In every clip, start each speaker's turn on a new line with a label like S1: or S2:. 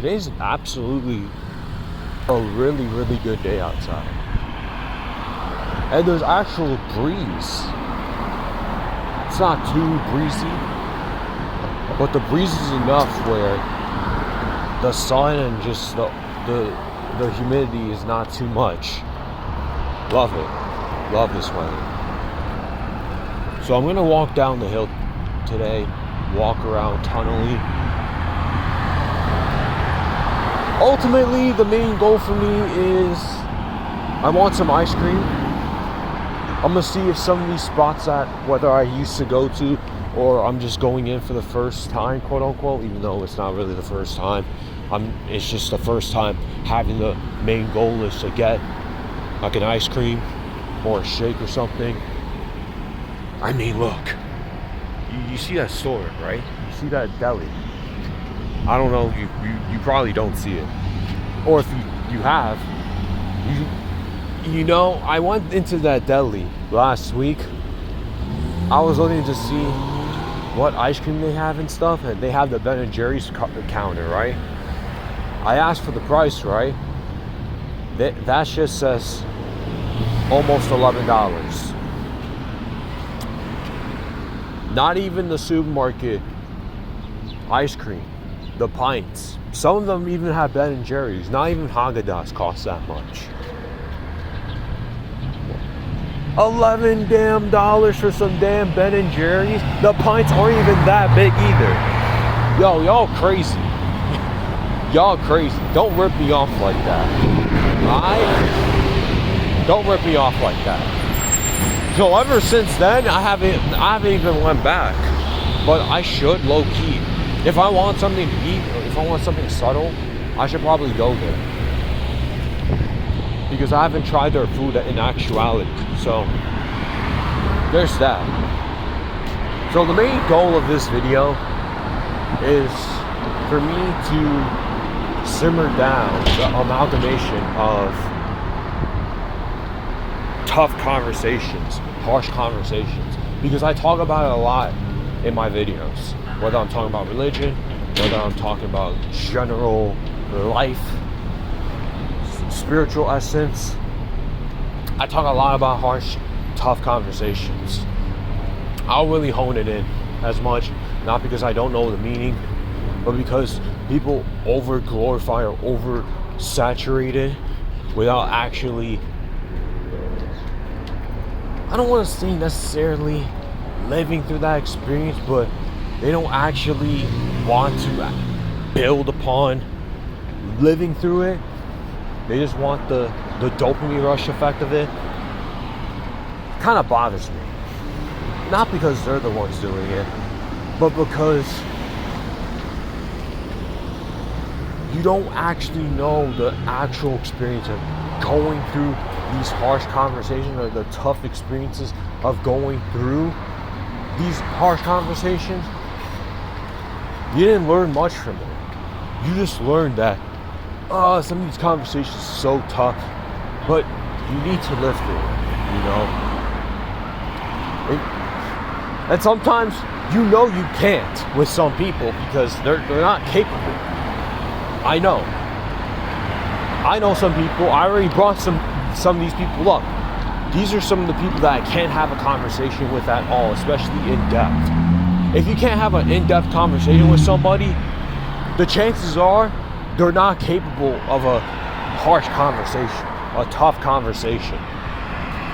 S1: today's absolutely a really, really good day outside. And there's actual breeze. It's not too breezy, but the breeze is enough where the sun and just the humidity is not too much. Love it. Love this weather. So I'm gonna walk down the hill today, walk around Tunnelly. Ultimately, the main goal for me is I want some ice cream. I'm gonna see if some of these spots that whether I used to go to or I'm just going in for the first time, quote unquote, even though it's not really the first time. It's just the first time having the main goal is to get like an ice cream or a shake or something. I mean, look, you see that store, right? You see that deli. I don't know, you probably don't see it. Or if you have, you know, I went into that deli last week. I was looking to see what ice cream they have and stuff, and they have the Ben & Jerry's counter, right? I asked for the price, right? That just says almost $11. Not even the supermarket ice cream, the pints. Some of them even have Ben & Jerry's. Not even Haagen-Dazs costs that much. $11 damn for some damn Ben & Jerry's. The pints aren't even that big either. Yo, y'all crazy. Y'all crazy. Don't rip me off like that. Don't rip me off like that. So ever since then, I haven't even went back. But I should, low key. If I want something to eat, or if I want something subtle, I should probably go there. Because I haven't tried their food in actuality. So there's that. So the main goal of this video is for me to simmer down the amalgamation of tough conversations, harsh conversations, because I talk about it a lot in my videos, whether I'm talking about religion, whether I'm talking about general life, spiritual essence. I talk a lot about harsh, tough conversations. I'll really hone it in as much, not because I don't know the meaning, but because people over glorify or over saturate it without actually, I don't want to say necessarily living through that experience, but they don't actually want to build upon living through it. They just want the dopamine rush effect of it. Kind of bothers me. Not because they're the ones doing it, but because you don't actually know the actual experience of going through these harsh conversations or the tough experiences of going through these harsh conversations. You didn't learn much from it. You just learned that some of these conversations are so tough, but you need to live through it, you know? And sometimes you know you can't with some people because they're not capable. I know some people. I already brought some of these people up. These are some of the people that I can't have a conversation with at all, especially in depth. If you can't have an in-depth conversation with somebody, the chances are they're not capable of a harsh conversation, a tough conversation.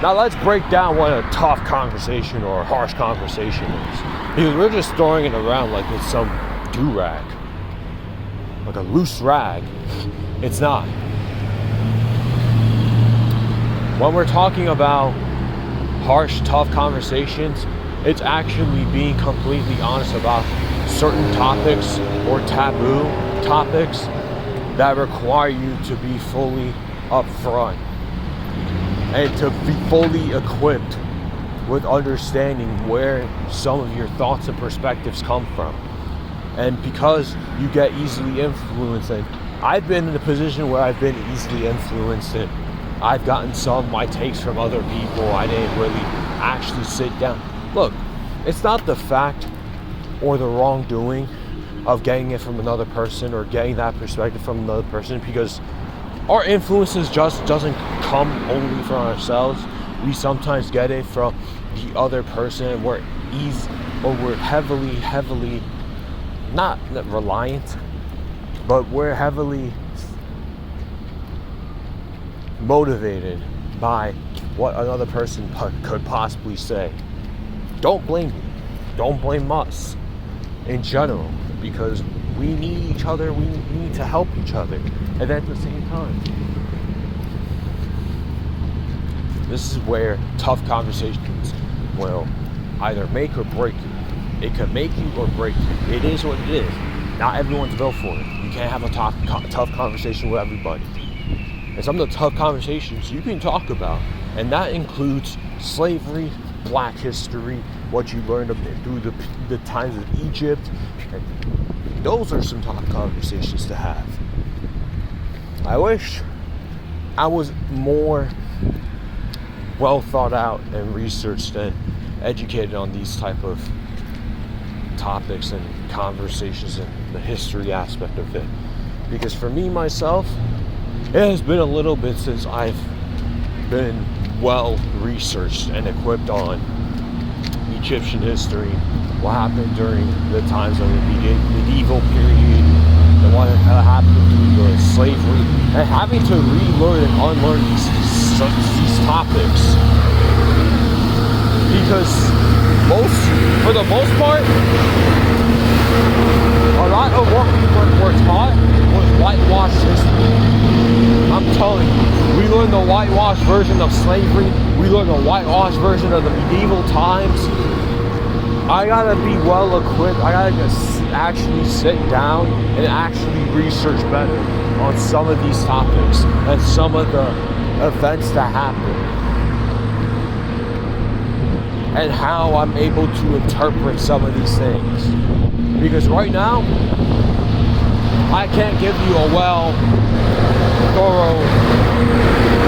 S1: Now let's break down what a tough conversation or a harsh conversation is. Because we're just throwing it around like it's some do-rag, like a loose rag. It's not. When we're talking about harsh, tough conversations, it's actually being completely honest about certain topics or taboo topics that require you to be fully upfront and to be fully equipped with understanding where some of your thoughts and perspectives come from. And because you get easily influenced, and I've been in a position where I've been easily influenced, and I've gotten some of my takes from other people. I didn't really actually sit down. Look, it's not the fact or the wrongdoing of getting it from another person or getting that perspective from another person, because our influences just doesn't come only from ourselves. We sometimes get it from the other person. We're heavily not reliant, but we're heavily motivated by what another person could possibly say. Don't blame me. Don't blame us in general, because we need each other. We need to help each other. And at the same time, this is where tough conversations will either make or break you. It can make you or break you. It is what it is. Not everyone's built for it. You can't have a tough conversation with everybody. And some of the tough conversations you can talk about, and that includes slavery, black history, what you learned through the times of Egypt. And those are some tough conversations to have. I wish I was more well thought out and researched and educated on these type of topics and conversations and the history aspect of it. Because for me, myself, it has been a little bit since I've been well researched and equipped on Egyptian history, what happened during the times of the medieval period, and what happened through the slavery, and having to relearn and unlearn these topics. Because for the most part, a lot of what we were taught was whitewashed history. I'm telling you, we learned the whitewashed version of slavery. We learned the whitewashed version of the medieval times. I gotta be well equipped. I gotta just actually sit down and actually research better on some of these topics and some of the events that happen, and how I'm able to interpret some of these things. Because right now, I can't give you a thorough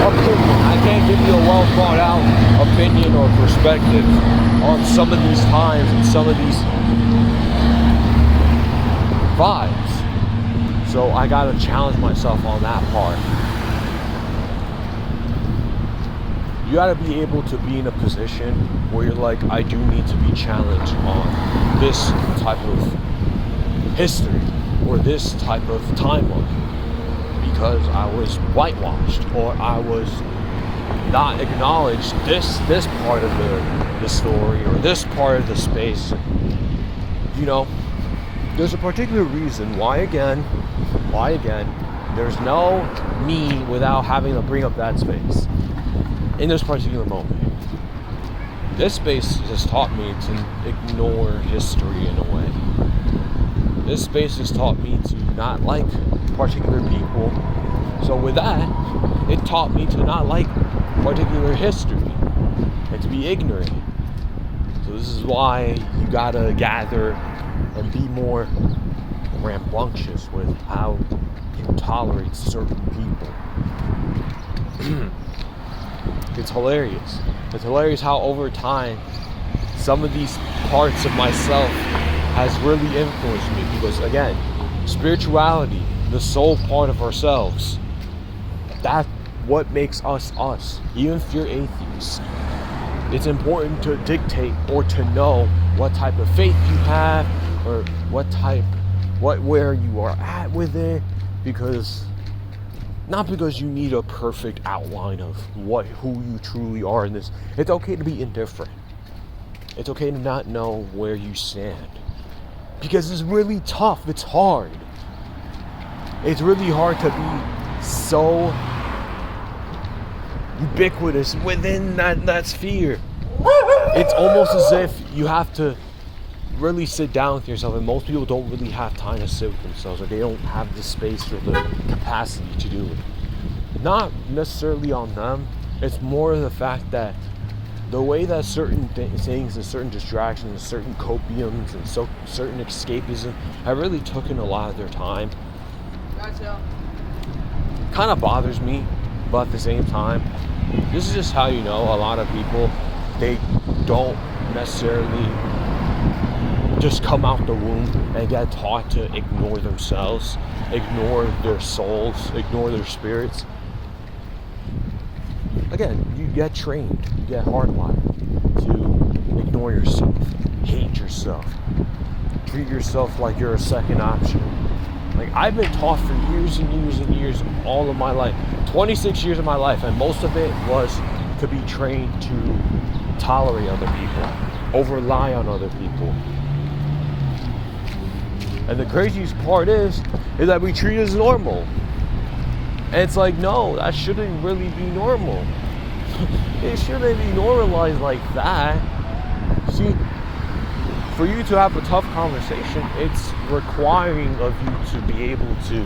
S1: opinion. I can't give you a well thought out opinion or perspective on some of these times and some of these vibes. So I gotta challenge myself on that part. You gotta be able to be in a position where you're like, I do need to be challenged on this type of history or this type of timeline, because I was whitewashed or I was not acknowledged this part of the story or this part of the space. You know, there's a particular reason why again, there's no me without having to bring up that space in this particular moment. This space has taught me to ignore history in a way. This space has taught me to not like particular people. So with that, it taught me to not like particular history and to be ignorant. So this is why you gotta gather and be more rambunctious with how you tolerate certain people. It's hilarious. It's hilarious how over time some of these parts of myself has really influenced me, because again, spirituality, the soul part of ourselves, that's what makes us us. Even if you're atheist, it's important to dictate or to know what type of faith you have or where you are at with it, because not because you need a perfect outline of who you truly are in this. It's okay to be indifferent. It's okay to not know where you stand, because it's really tough. It's hard. It's really hard to be so ubiquitous within that sphere. It's almost as if you have to really sit down with yourself, and most people don't really have time to sit with themselves, or they don't have the space or the capacity to do it. Not necessarily on them. It's more the fact that the way that certain things and certain distractions and certain copiums and certain escapism have really taken a lot of their time. Kind of bothers me, but at the same time, this is just how you know a lot of people, they don't necessarily just come out the womb and get taught to ignore themselves, ignore their souls, ignore their spirits. Again, you get trained, you get hardwired to ignore yourself, hate yourself, treat yourself like you're a second option. Like, I've been taught for years and years and years, all of my life, 26 years of my life, and most of it was to be trained to tolerate other people, over rely on other people. And the craziest part is that we treat it as normal. And it's like, no, that shouldn't really be normal. It shouldn't be normalized like that. See, for you to have a tough conversation, it's requiring of you to be able to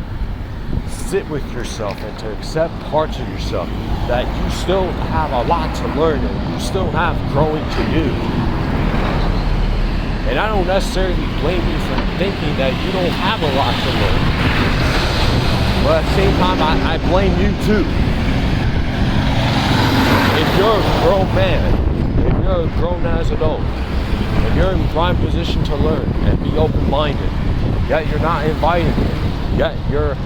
S1: sit with yourself and to accept parts of yourself that you still have a lot to learn and you still have growing to do. And I don't necessarily blame you for thinking that you don't have a lot to learn. But at the same time, I blame you too. If you're a grown man, if you're a grown-ass adult, and you're in prime position to learn and be open-minded, yet you're not inviting it, yet you're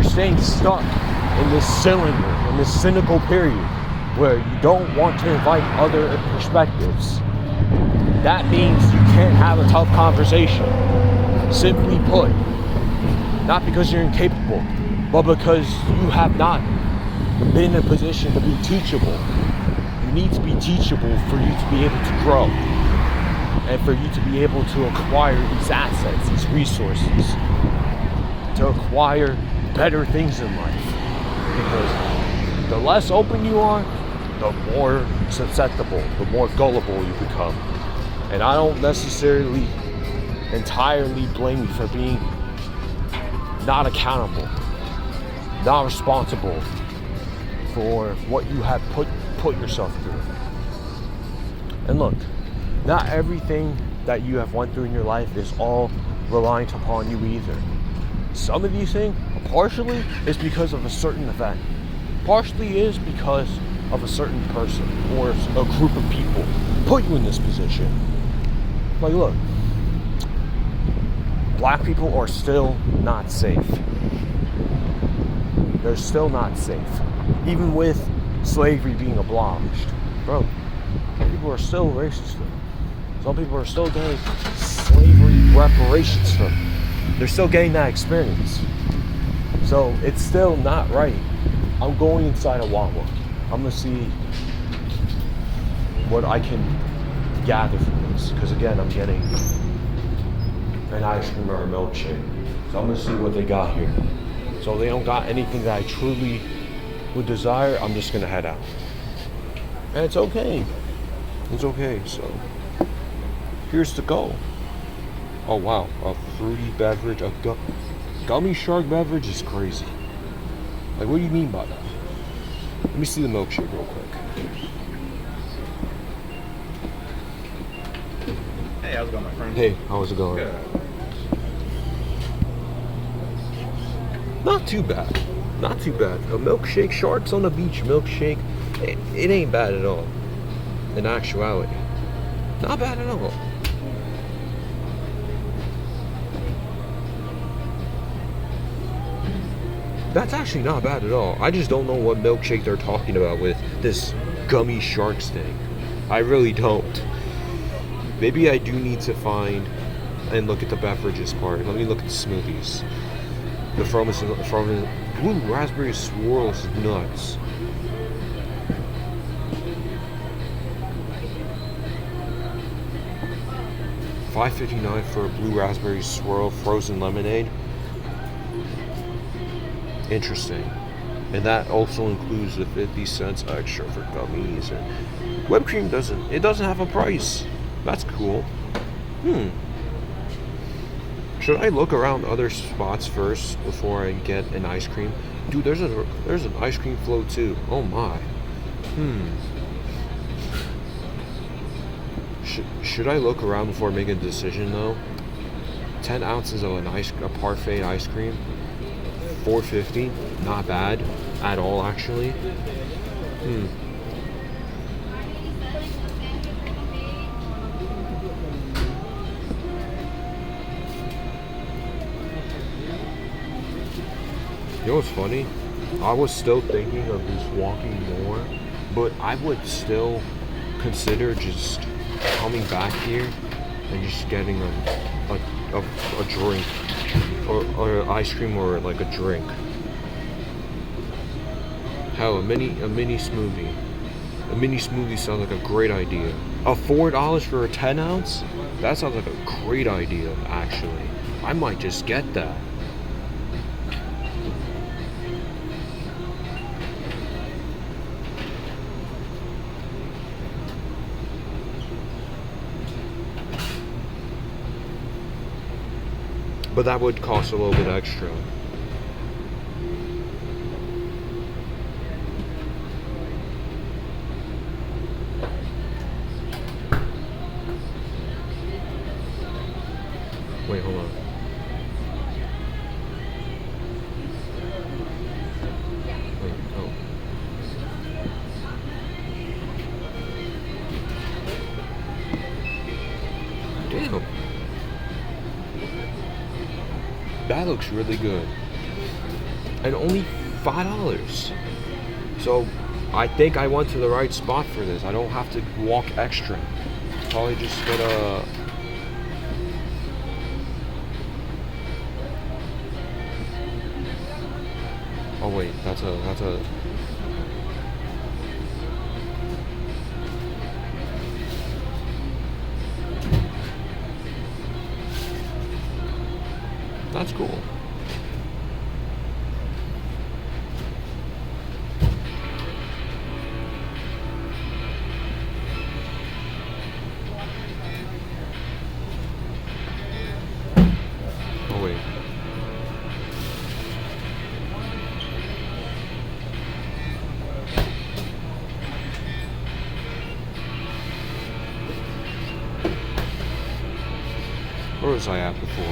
S1: staying stuck in this cylinder, in this cynical period where you don't want to invite other perspectives, that means you can't have a tough conversation. Simply put, not because you're incapable, but because you have not been in a position to be teachable. You need to be teachable for you to be able to grow and for you to be able to acquire these assets, these resources, to acquire better things in life. Because the less open you are, the more susceptible, the more gullible you become. And I don't necessarily entirely blame you for being not accountable, not responsible for what you have put yourself through. And look, not everything that you have went through in your life is all reliant upon you either. Some of these things, partially, is because of a certain event. Partially is because of a certain person or a group of people put you in this position. Like, look, black people are still not safe. They're still not safe. Even with slavery being abolished. Bro, people are still racist. Some people are still getting slavery reparations from it. They're still getting that experience. So it's still not right. I'm going inside a Wawa. I'm gonna see what I can gather from this. Because again, I'm getting an ice cream or a milkshake. So I'm gonna see what they got here. So if they don't got anything that I truly would desire, I'm just gonna head out. And it's okay. It's okay, so here's the goal. Oh wow, a fruity beverage, a gummy shark beverage is crazy. Like, what do you mean by that? Let me see the milkshake real quick.
S2: Hey, how's it going, my friend?
S1: Hey, how's it going?
S2: Good.
S1: Not too bad. Not too bad. A milkshake, Sharks on the Beach milkshake, it ain't bad at all. In actuality. Not bad at all. That's actually not bad at all. I just don't know what milkshake they're talking about with this gummy sharks thing. I really don't. Maybe I do need to find and look at the beverages part. Let me look at the smoothies. The from blue raspberry swirls is nuts. $5.59 for a blue raspberry swirl frozen lemonade. Interesting. And that also includes the 50 cents extra for gummies. And whipped cream doesn't have a price. That's cool. Should I look around other spots first before I get an ice cream? Dude, there's an ice cream float too. Oh my. Should I look around before making a decision though? 10 ounces of a parfait ice cream. $4.50, not bad at all actually. You know what's funny? I was still thinking of just walking more, but I would still consider just coming back here and just getting a drink or ice cream or like a drink. Hell, a mini smoothie. A mini smoothie sounds like a great idea. $4 for a 10 ounce? That sounds like a great idea, actually. I might just get that. But that would cost a little bit extra. Wait, hold on. Wait, oh. Damn. That looks really good. And only $5. So I think I went to the right spot for this. I don't have to walk extra. Probably just get a... Oh wait, that's a... That's cool. Oh wait. Where was I at before?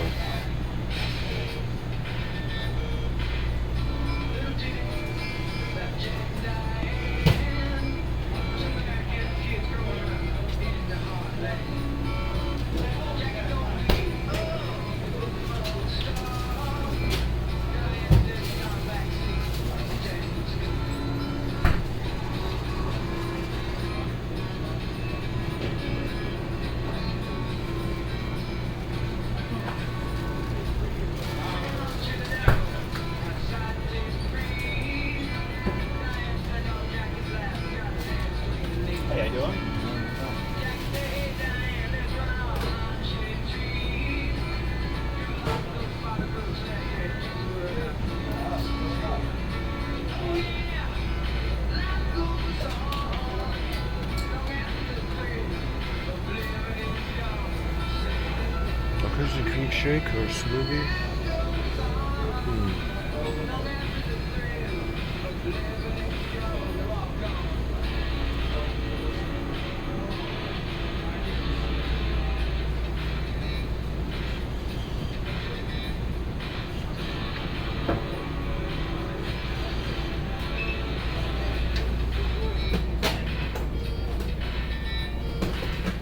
S1: Cookies and cream shake or smoothie?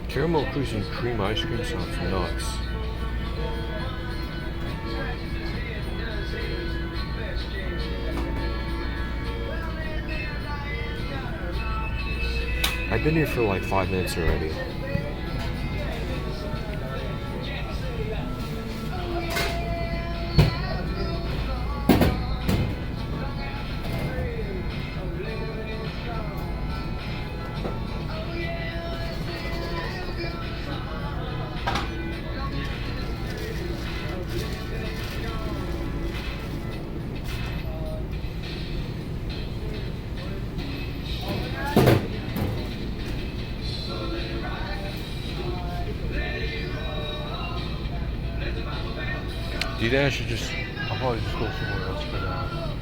S1: Caramel cookies and cream ice cream sounds nuts. I've been here for like 5 minutes already. Do you think I should I'll probably just go somewhere else for now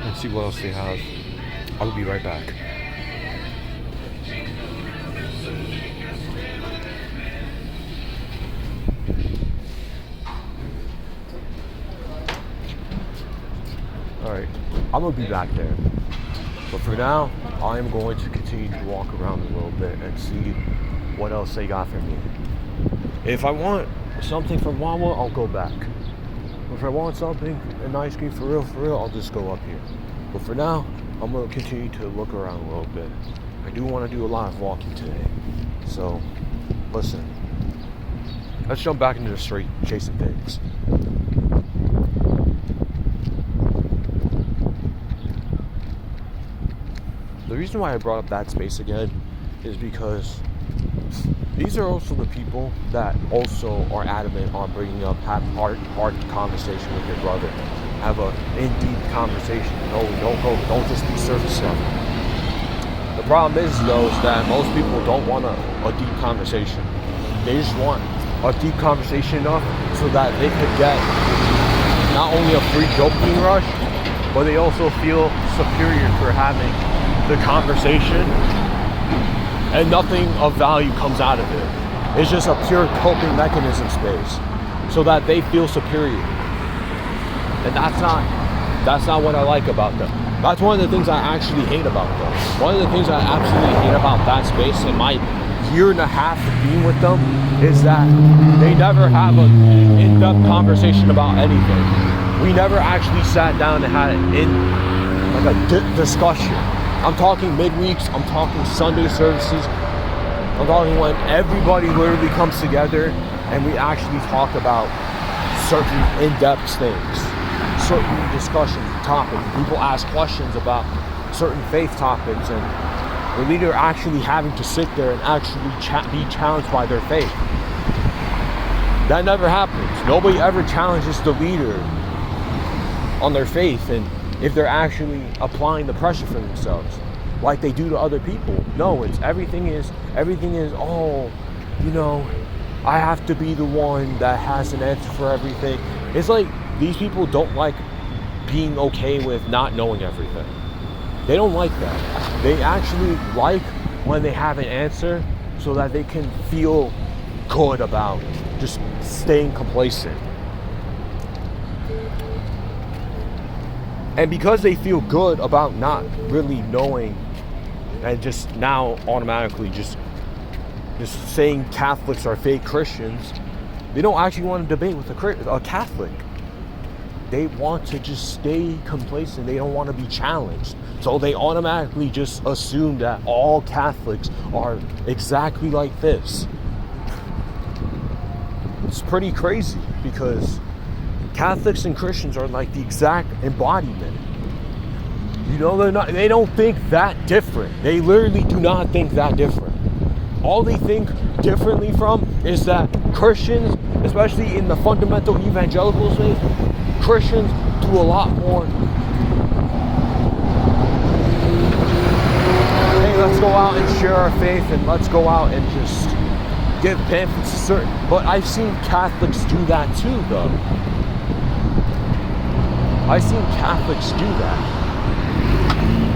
S1: and see what else they have. I'll be right back. Alright, I'm gonna be back there. But for now, I am going to continue to walk around a little bit and see what else they got for me. If I want something from Wawa, I'll go back. If I want something, an ice cream for real, I'll just go up here. But for now, I'm gonna continue to look around a little bit. I do want to do a lot of walking today. So, listen. Let's jump back into the street, chasing things. The reason why I brought up that space again is because these are also the people that also are adamant on bringing up, have hard conversation with your brother. Have a in-deep conversation. No, don't just be surface level. The problem is though, is that most people don't want a deep conversation. They just want a deep conversation enough so that they could get not only a free dopamine rush, but they also feel superior for having the conversation, and nothing of value comes out of it. It's just a pure coping mechanism space so that they feel superior. And that's not what I like about them. That's one of the things I actually hate about them. One of the things I absolutely hate about that space in my year and a half of being with them is that they never have an in-depth conversation about anything. We never actually sat down and had a discussion. I'm talking midweeks, I'm talking Sunday services, I'm talking when everybody literally comes together and we actually talk about certain in-depth things, certain discussion topics. People ask questions about certain faith topics, and the leader actually having to sit there and actually be challenged by their faith. That never happens. Nobody ever challenges the leader on their faith and if they're actually applying the pressure for themselves like they do to other people. No, it's everything is, oh, you know, I have to be the one that has an answer for everything. It's like these people don't like being okay with not knowing everything. They don't like that. They actually like when they have an answer so that they can feel good about just staying complacent. And because they feel good about not really knowing and just now automatically just saying Catholics are fake Christians, they don't actually want to debate with a Catholic. They want to just stay complacent. They don't want to be challenged. So they automatically just assume that all Catholics are exactly like this. It's pretty crazy because Catholics and Christians are like the exact embodiment. You know, they don't think that different. They literally do not think that different. All they think differently from is that Christians, especially in the fundamental evangelical space, Christians do a lot more. Hey, let's go out and share our faith and let's go out and just give pamphlets to certain. But I've seen Catholics do that too, though. I've seen Catholics do that.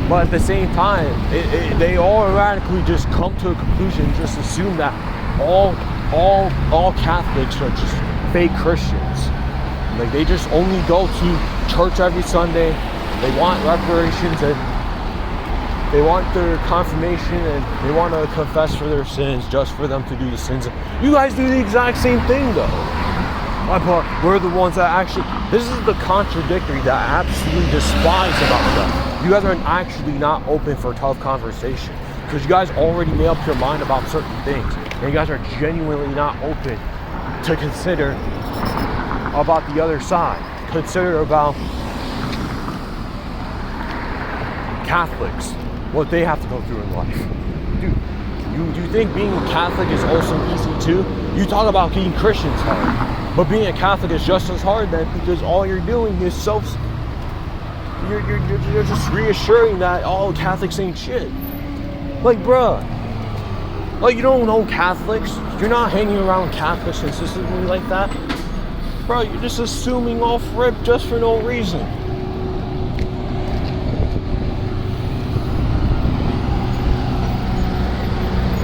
S1: But at the same time, they automatically just come to a conclusion and just assume that all Catholics are just fake Christians. Like they just only go to church every Sunday. They want reparations and they want their confirmation and they want to confess for their sins just for them to do the sins. You guys do the exact same thing though. But we're the ones that actually, this is the contradictory that I absolutely despise about them. You guys are actually not open for tough conversation because you guys already made up your mind about certain things. And you guys are genuinely not open to consider about the other side. Consider about Catholics, what they have to go through in life. Dude, you think being a Catholic is also easy too? You talk about being Christians hard. But being a Catholic is just as hard then because all you're doing is you're just reassuring that all Catholics ain't shit. Like, bruh, like you don't know Catholics. You're not hanging around Catholics consistently like that. Bro, you're just assuming off rip just for no reason.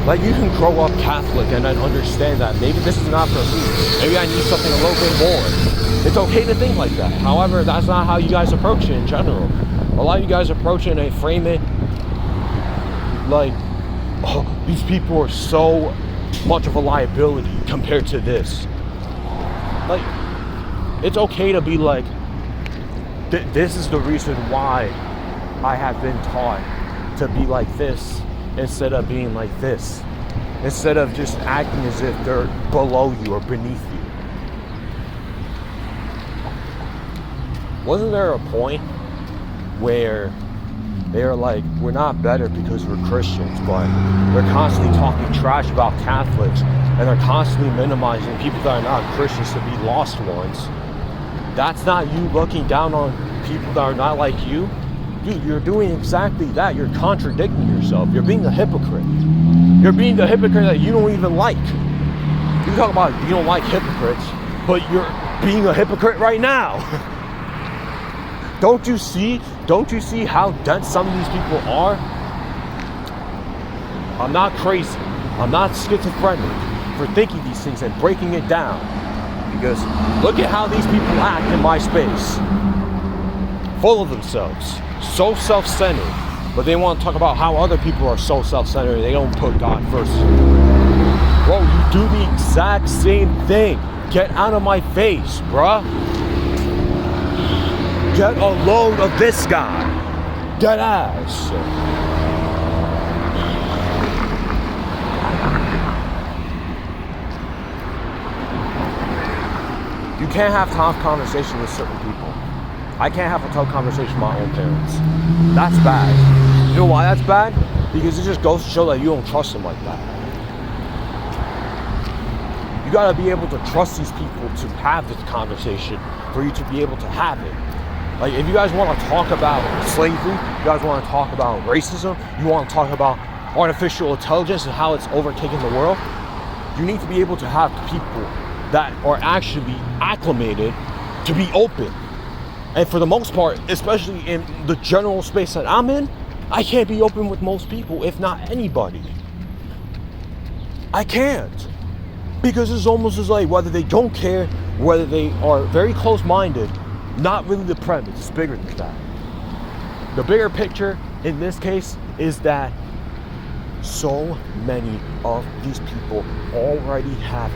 S1: Like you can grow up Catholic and then understand that maybe this is not for me. Maybe I need something a little bit more. It's okay to think like that. However, that's not how you guys approach it in general. A lot of you guys approach it and frame it like, oh, these people are so much of a liability compared to this. Like, It's okay to be like, this is the reason why I have been taught to be like this instead of being like this. Instead of just acting as if they're below you or beneath you. Wasn't there a point where they're like, we're not better because we're Christians, but they're constantly talking trash about Catholics, and they're constantly minimizing people that are not Christians to be lost ones? That's not you looking down on people that are not like you? Dude, you're doing exactly that. You're contradicting yourself. You're being a hypocrite. You're being the hypocrite that you don't even like. You talk about you don't like hypocrites, but you're being a hypocrite right now. Don't you see how dense some of these people are? I'm not crazy. I'm not schizophrenic for thinking these things and breaking it down. Because look at how these people act in my space. Full of themselves. So self-centered. But they want to talk about how other people are so self-centered and they don't put God first. Bro, you do the exact same thing. Get out of my face, bruh. Get a load of this guy. Dead ass. You can't have tough conversation with certain people. I can't have a tough conversation with my own parents. That's bad. You know why that's bad? Because it just goes to show that you don't trust them like that. You gotta be able to trust these people to have this conversation for you to be able to have it. Like, if you guys want to talk about slavery, you guys want to talk about racism, you want to talk about artificial intelligence and how it's overtaking the world, you need to be able to have people that are actually acclimated to be open. And for the most part, especially in the general space that I'm in, I can't be open with most people, if not anybody. I can't. Because it's almost as like whether they don't care, whether they are very close-minded, not really the premise. It's bigger than that. The bigger picture in this case is that so many of these people already have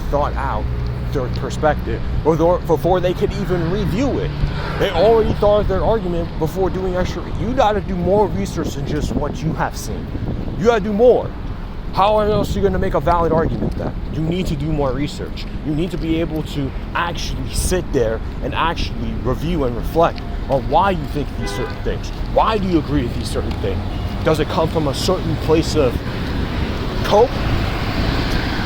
S1: thought out their perspective before they could even review it. They already thought of their argument before doing extra. You got to do more research than just what you have seen. You got to do more. How else are you going to make a valid argument then? You need to do more research. You need to be able to actually sit there and actually review and reflect on why you think these certain things. Why do you agree with these certain things? Does it come from a certain place of cope?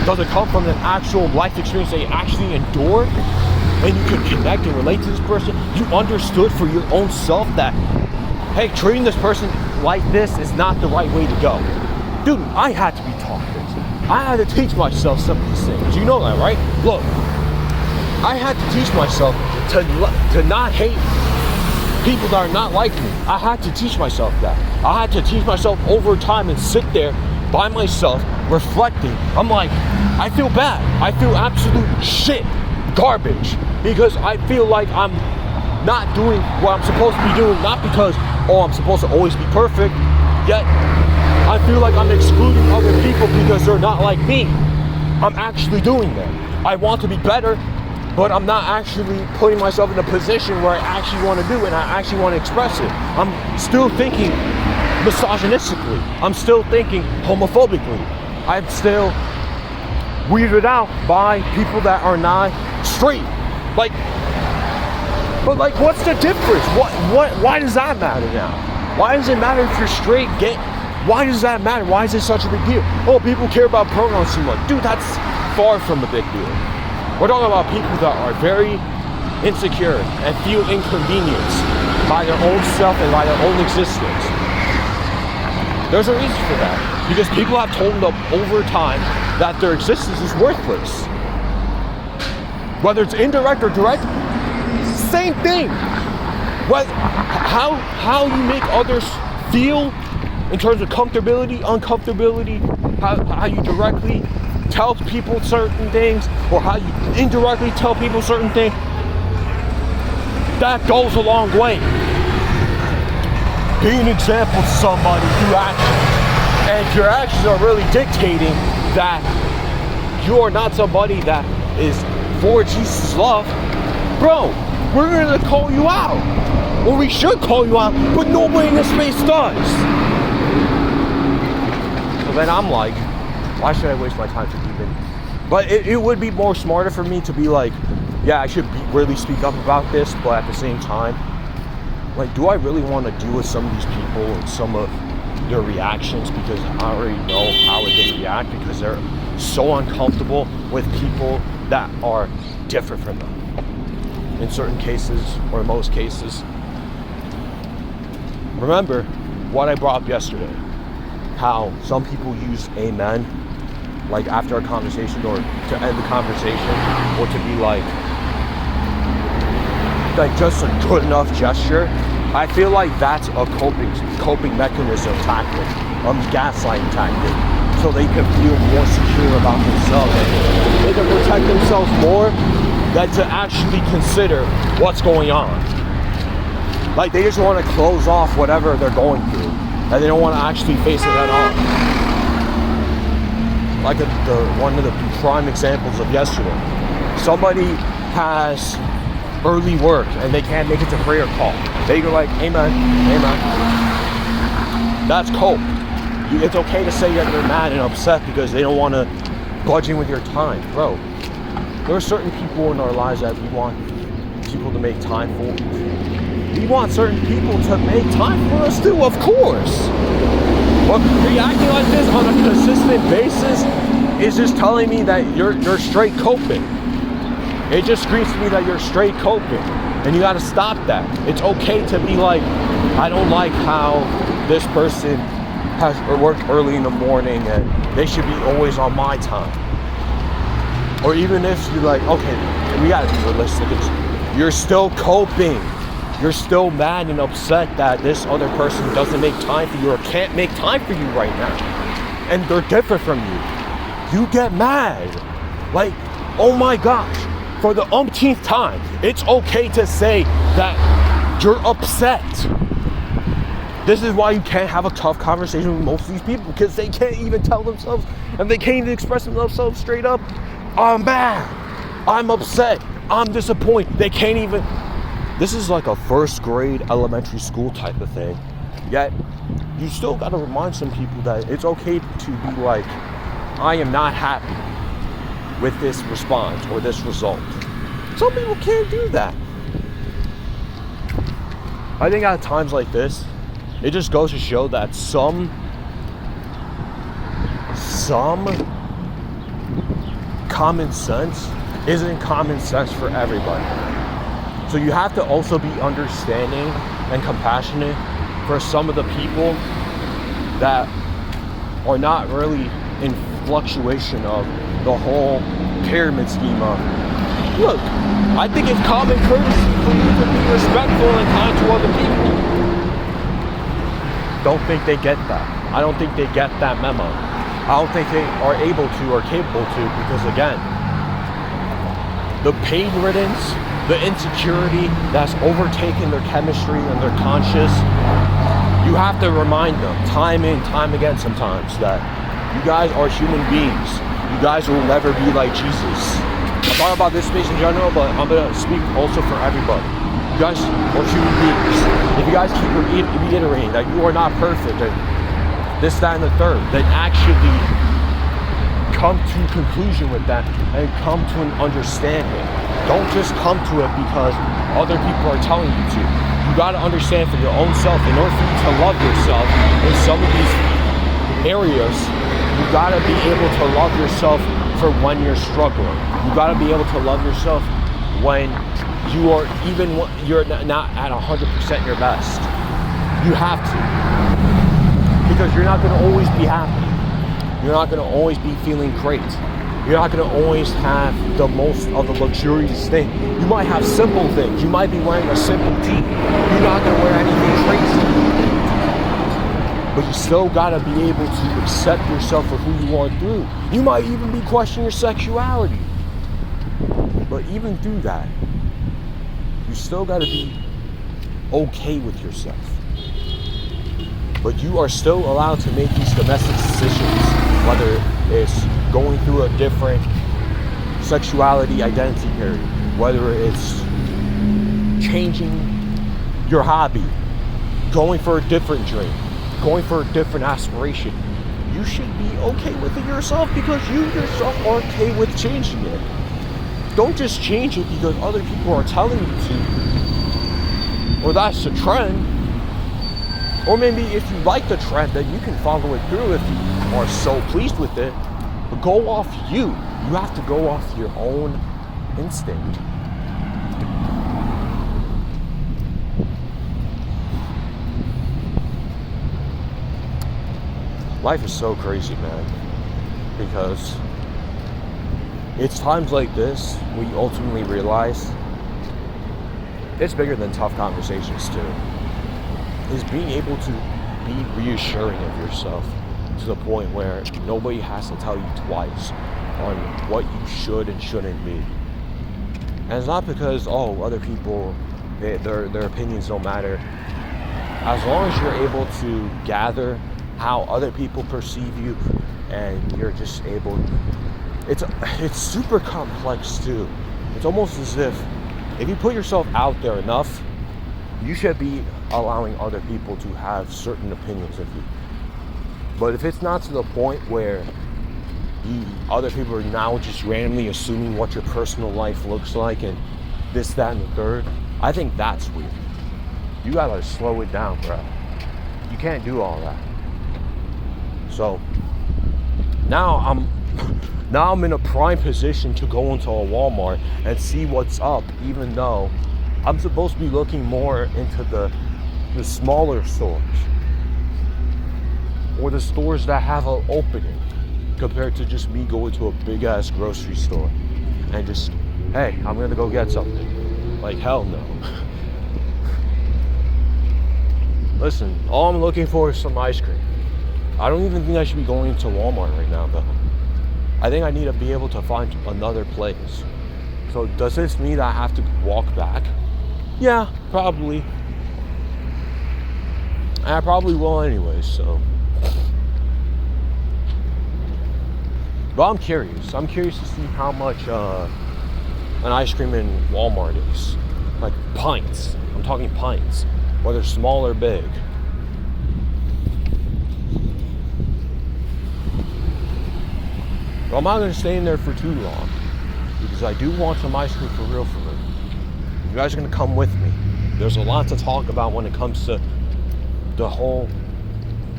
S1: Does it come from an actual life experience that you actually endured? And you can connect and relate to this person? You understood for your own self that, hey, treating this person like this is not the right way to go. Dude, I had to be taught this. I had to teach myself some of these things. You know that, right? Look, I had to teach myself to not hate people that are not like me. I had to teach myself that. I had to teach myself over time and sit there by myself, reflecting. I'm like, I feel bad. I feel absolute shit, garbage, because I feel like I'm not doing what I'm supposed to be doing, not because, I'm supposed to always be perfect, yet I feel like I'm excluding other people because they're not like me. I'm actually doing that. I want to be better, but I'm not actually putting myself in a position where I actually want to do it and I actually want to express it. I'm still thinking misogynistically. I'm still thinking homophobically. I'm still weirded out by people that are not straight. But what's the difference? Why does that matter now? Why does it matter if you're straight, gay? Why does that matter? Why is it such a big deal? Oh, people care about pronouns too much. Dude, that's far from a big deal. We're talking about people that are very insecure and feel inconvenienced by their own self and by their own existence. There's a reason for that. Because people have told them over time that their existence is worthless. Whether it's indirect or direct, same thing. How you make others feel in terms of comfortability, uncomfortability, how you directly tell people certain things, or how you indirectly tell people certain things, that goes a long way. Be an example to somebody through action. And if your actions are really dictating that you are not somebody that is for Jesus' love, bro, we're gonna call you out. Or we should call you out, but nobody in this space does. So then I'm like, why should I waste my time to even? But it would be more smarter for me to be like, yeah, I should really speak up about this, but at the same time, like, do I really want to deal with some of these people and some of their reactions, because I already know how they react, because they're so uncomfortable with people that are different from them in certain cases, or in most cases. Remember what I brought up yesterday, how some people use amen like after a conversation, or to end the conversation, or to be like just a good enough gesture. I feel like that's a coping mechanism tactic, gaslighting tactic, so they can feel more secure about themselves. They can protect themselves more than to actually consider what's going on. Like, they just want to close off whatever they're going through, and they don't want to actually face it head on. Like one of the prime examples of yesterday. Somebody has early work and they can't make it to prayer call. They go like, amen, amen. That's cope. It's okay to say that they're mad and upset because they don't want to budge in with your time. Bro, there are certain people in our lives that we want people to make time for. We want certain people to make time for us too, of course. But reacting like this on a consistent basis is just telling me that you're straight coping. It just screams to me that you're straight coping, and you gotta stop that. It's okay to be like, I don't like how this person has worked early in the morning and they should be always on my time. Or even if you're like, okay, we gotta be realistic, you're still coping. You're still mad and upset that this other person doesn't make time for you or can't make time for you right now. And they're different from you. You get mad. Like, oh my gosh, for the umpteenth time, it's okay to say that you're upset. This is why you can't have a tough conversation with most of these people, because they can't even tell themselves, and they can't even express themselves straight up. I'm mad. I'm upset. I'm disappointed. They can't even. This is like a first grade elementary school type of thing. Yet, you still got to remind some people that it's okay to be like, I am not happy with this response or this result. Some people can't do that. I think at times like this, it just goes to show that some common sense isn't common sense for everybody. So you have to also be understanding and compassionate for some of the people that are not really in fluctuation of the whole pyramid scheme of, look, I think it's common courtesy for you to be respectful and kind to other people. Don't think they get that. I don't think they get that memo. I don't think they are able to or capable to, because again, the pain riddance, the insecurity that's overtaken their chemistry and their conscious, you have to remind them time and time again sometimes that you guys are human beings. You guys will never be like Jesus. I'm talking about this space in general, but I'm gonna speak also for everybody. You guys are human beings. If you guys keep reiterating that you are not perfect and this, that, and the third, then actually come to a conclusion with that and come to an understanding. Don't just come to it because other people are telling you to. You gotta understand for your own self, in order for you to love yourself in some of these areas, you gotta be able to love yourself for when you're struggling. You gotta be able to love yourself when you are, even when you're not at 100% your best. You have to. Because you're not gonna always be happy. You're not gonna always be feeling great. You're not gonna always have the most of the luxurious thing. You might have simple things. You might be wearing a simple tee. You're not gonna wear anything crazy. But you still gotta be able to accept yourself for who you are through. You might even be questioning your sexuality. But even through that, you still gotta be okay with yourself. But you are still allowed to make these domestic decisions, whether it's going through a different sexuality identity period, whether it's changing your hobby, going for a different dream, going for a different aspiration, you should be okay with it yourself because you yourself are okay with changing it. Don't just change it because other people are telling you to, or that's the trend. Or maybe if you like the trend, then you can follow it through if you are so pleased with it. But go off you. You have to go off your own instinct. Life is so crazy, man, because it's times like this we ultimately realize it's bigger than tough conversations too. Is being able to be reassuring of yourself to the point where nobody has to tell you twice on what you should and shouldn't be. And it's not because, other people, their opinions don't matter. As long as you're able to gather how other people perceive you and you're just able, it's super complex too. It's almost as if you put yourself out there enough, you should be allowing other people to have certain opinions of you. But if it's not to the point where other people are now just randomly assuming what your personal life looks like and this, that, and the third, I think that's weird. You gotta slow it down, bro. You can't do all that. So now I'm in a prime position to go into a Walmart and see what's up, even though I'm supposed to be looking more into the smaller stores or the stores that have an opening compared to just me going to a big ass grocery store and just, hey, I'm gonna go get something. Like, hell no. Listen, all I'm looking for is some ice cream. I don't even think I should be going into Walmart right now, though. I think I need to be able to find another place. So does this mean that I have to walk back? Yeah, probably. And I probably will anyway, so. But I'm curious. I'm curious to see how much an ice cream in Walmart is. Like pints. I'm talking pints. Whether small or big. But I'm not going to stay in there for too long. Because I do want some ice cream for real. You guys are going to come with me. There's a lot to talk about when it comes to the whole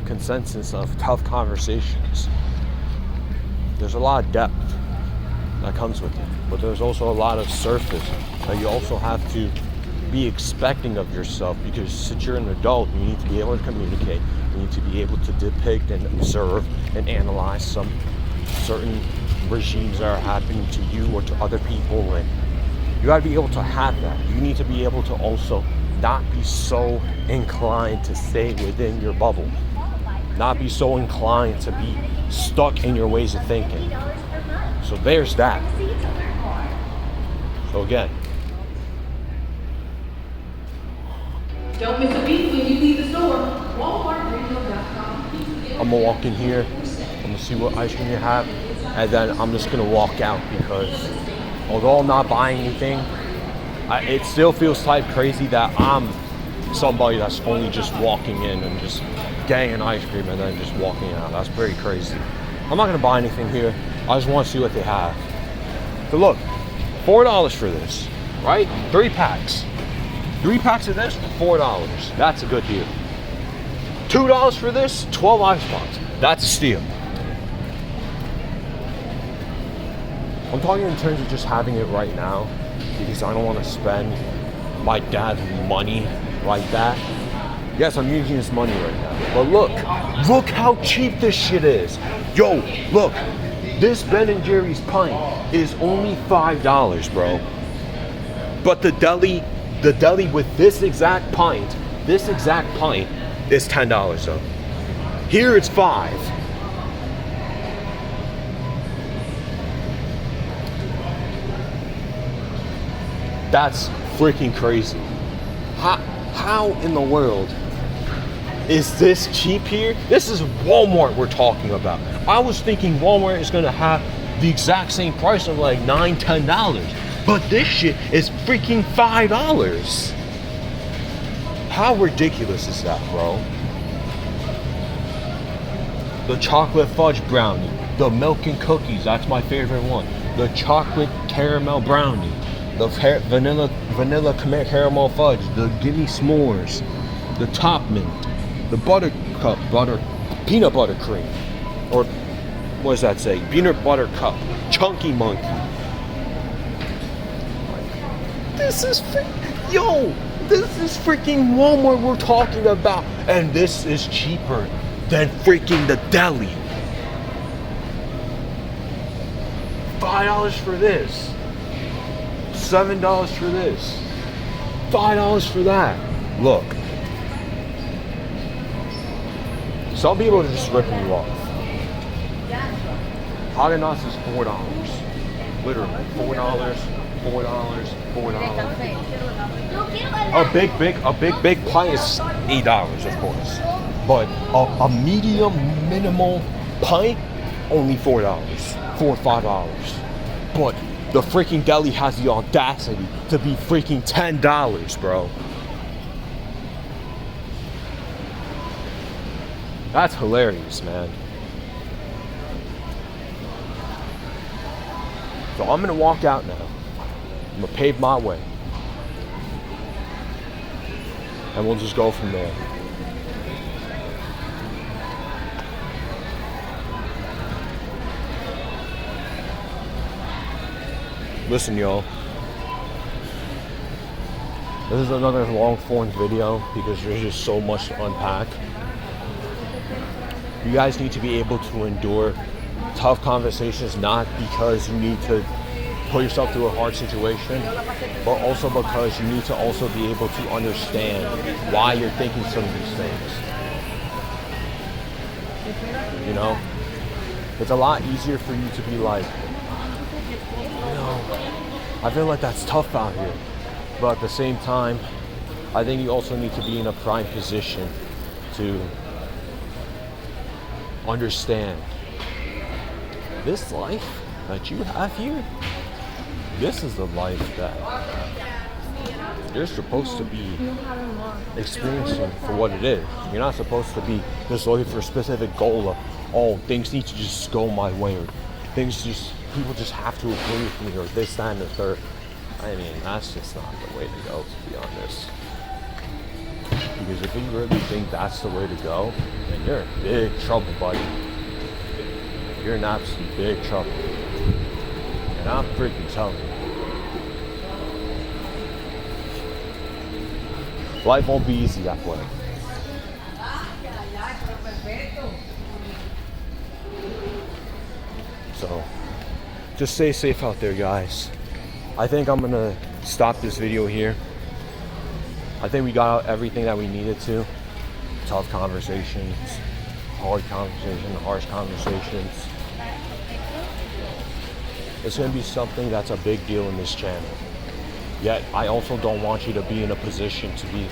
S1: consensus of tough conversations. There's a lot of depth that comes with it. But there's also a lot of surface that you also have to be expecting of yourself, because since you're an adult, you need to be able to communicate. You need to be able to depict and observe and analyze some certain regimes that are happening to you or to other people, and you got to be able to have that. You need to be able to also not be so inclined to stay within your bubble, not be so inclined to be stuck in your ways of thinking. So there's that. So again,
S2: don't miss a beat when you leave the store. WalmartRadio.com.
S1: I'm gonna walk in here, I'm gonna see what ice cream you have, and then I'm just gonna walk out, because although I'm not buying anything, it still feels type crazy that I'm somebody that's only just walking in and just getting an ice cream and then just walking out. That's pretty crazy. I'm not gonna buy anything here. I just want to see what they have. So look, $4 for this, right? 3 packs. 3 packs of this for $4. That's a good deal. $2 for this, 12 ice pops. That's a steal. I'm talking in terms of just having it right now, because I don't want to spend my dad's money like that. Yes, I'm using his money right now. But look how cheap this shit is. Yo, look, this Ben & Jerry's pint is only $5, bro. But the deli with this exact pint is $10 though. Here it's $5. That's freaking crazy. How in the world is this cheap here? This is Walmart we're talking about. I was thinking Walmart is gonna have the exact same price of like $9, $10. But this shit is freaking $5. How ridiculous is that, bro? The chocolate fudge brownie, the milk and cookies, that's my favorite one. The chocolate caramel brownie, the vanilla caramel fudge, the gimme s'mores, the top mint, the peanut butter cream, or what does that say? Peanut butter cup, chunky monkey. This is this is freaking Walmart we're talking about, and this is cheaper than freaking the deli. $5 for this, $7 for this, $5 for that. Look, some people are just ripping you off. Haagen-Dazs is $4, literally $4, $4. A big pint is $8, of course. But a medium minimal pint, only $4, $5. But the freaking deli has the audacity to be freaking $10, bro. That's hilarious, man. So I'm gonna walk out now. I'm gonna pave my way. And we'll just go from there. Listen, y'all. This is another long form video because there's just so much to unpack. You guys need to be able to endure tough conversations, not because you need to put yourself through a hard situation, but also because you need to also be able to understand why you're thinking some of these things. You know? It's a lot easier for you to be like, you know, I feel like that's tough out here. But at the same time, I think you also need to be in a prime position to understand this life that you have here, this is the life that you're supposed to be experiencing for what it is. You're not supposed to be just looking for a specific goal of, oh, things need to just go my way, or people just have to agree with me, or this, that, and the third. I mean, that's just not the way to go, to be honest. Because if you really think that's the way to go, then you're in big trouble, buddy. You're in absolute big trouble. And I'm freaking telling you. Life won't be easy that way. So, just stay safe out there, guys. I think I'm gonna stop this video here. I think we got out everything that we needed to. Tough conversations, hard conversations, harsh conversations. It's gonna be something that's a big deal in this channel. Yet, I also don't want you to be in a position to be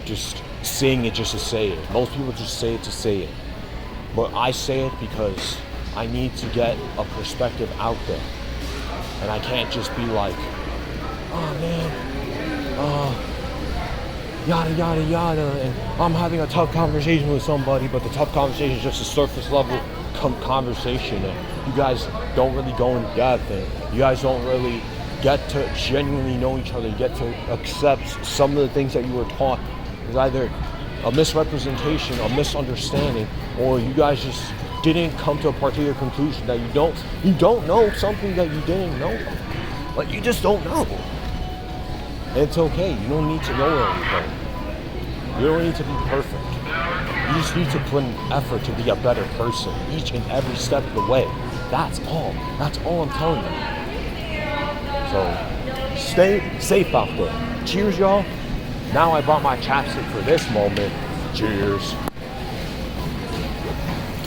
S1: just saying it just to say it. Most people just say it to say it. But I say it because I need to get a perspective out there. And I can't just be like, oh man, yada yada yada, and I'm having a tough conversation with somebody, but the tough conversation is just a surface level conversation, and you guys don't really go in depth, and you guys don't really get to genuinely know each other, get to accept some of the things that you were taught. It's either a misrepresentation, a misunderstanding, or you guys just didn't come to a particular conclusion that you don't know something that you didn't know. Like, you just don't know. And it's okay. You don't need to know everything. You don't need to be perfect. You just need to put an effort to be a better person each and every step of the way. That's all. That's all I'm telling you. So, stay safe out there. Cheers, y'all. Now I brought my chapstick for this moment. Cheers.